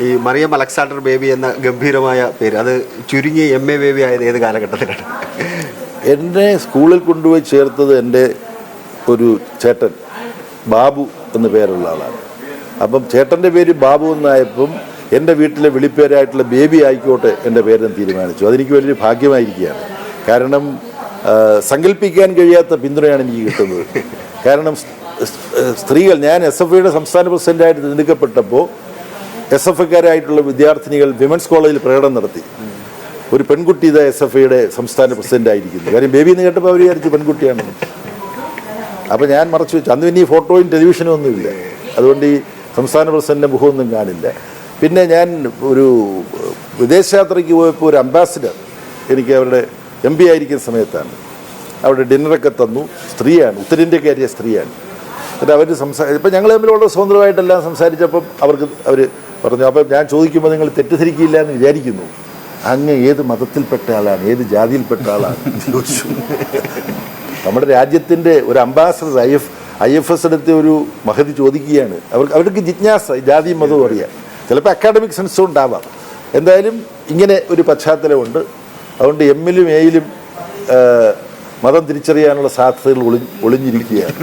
ഈ Mariyam Alexander baby എന്ന ഗംഭീരമായ പേര്, അത് ചുരുങ്ങി MA ബേബി ആയത് ഏത് കാലഘട്ടത്തിലാണ്? എന്നെ സ്കൂളിൽ കൊണ്ടുപോയി ചേർത്തത് എൻ്റെ ഒരു ചേട്ടൻ ബാബു എന്ന പേരുള്ള ആളാണ്. അപ്പം ചേട്ടൻ്റെ പേര് ബാബു എന്നായപ്പം എൻ്റെ വീട്ടിലെ വിളിപ്പേരായിട്ടുള്ള ബേബി ആയിക്കോട്ടെ എൻ്റെ പേരെന്ന് തീരുമാനിച്ചു. അതെനിക്ക് വലിയൊരു ഭാഗ്യമായിരിക്കുകയാണ്. കാരണം സങ്കല്പിക്കാൻ കഴിയാത്ത പിന്തുണയാണ് എനിക്ക് കിട്ടുന്നത്. കാരണം സ്ത്രീകൾ, ഞാൻ SFIയുടെ സംസ്ഥാന പ്രസിഡൻ്റായിട്ട് തിരഞ്ഞെടുക്കപ്പെട്ടപ്പോൾ SFIക്കാരായിട്ടുള്ള വിദ്യാർത്ഥിനികൾ വിമൻസ് കോളേജിൽ പ്രകടനം നടത്തി. ഒരു പെൺകുട്ടി ഇതാ SFIയുടെ സംസ്ഥാന പ്രസിഡൻ്റായിരിക്കുന്നു. കാര്യം ബേബി എന്ന് കേട്ടപ്പോൾ അവർ വിചാരിച്ചു പെൺകുട്ടിയാണ്. അപ്പോൾ ഞാൻ മറച്ചു വെച്ചു. അന്ന് പിന്നെ ഈ ഫോട്ടോയും ടെലിവിഷനും ഒന്നുമില്ല, അതുകൊണ്ട് ഈ സംസ്ഥാന പ്രസിഡന്റിൻ്റെ മുഖമൊന്നും കാണില്ല. പിന്നെ ഞാൻ ഒരു വിദേശയാത്രയ്ക്ക് പോയപ്പോൾ ഒരു അംബാസിഡർ എനിക്ക് അവരുടെ MP ആയിരിക്കുന്ന സമയത്താണ്. അവിടെ ഡിന്നറൊക്കെ തന്നു. സ്ത്രീയാണ്, ഉത്തരേന്ത്യക്കാരിയ സ്ത്രീയാണ്. എന്നിട്ട് അവർ ഇപ്പം ഞങ്ങൾ തമ്മിലുള്ള സ്വതന്ത്രമായിട്ടെല്ലാം സംസാരിച്ചപ്പം അവർ പറഞ്ഞു, അപ്പം ഞാൻ ചോദിക്കുമ്പോൾ നിങ്ങൾ തെറ്റിദ്ധരിക്കില്ല എന്ന് വിചാരിക്കുന്നു, അങ്ങ് ഏത് മതത്തിൽപ്പെട്ട ആളാണ്, ഏത് ജാതിയിൽപ്പെട്ട ആളാണ് ചോദിച്ചു. നമ്മുടെ രാജ്യത്തിൻ്റെ ഒരു അംബാസഡർ IFS എടുത്ത് ഒരു മഹതി ചോദിക്കുകയാണ്. അവർക്ക് ജിജ്ഞാസ, ജാതിയും മതവും അറിയാം. ചിലപ്പോൾ അക്കാഡമിക് സെൻസും ഉണ്ടാവാം. എന്തായാലും ഇങ്ങനെ ഒരു പശ്ചാത്തലമുണ്ട്. അതുകൊണ്ട് M-ലും A-ലും മതം തിരിച്ചറിയാനുള്ള സാധ്യതകൾ ഒളിഞ്ഞിരിക്കുകയാണ്.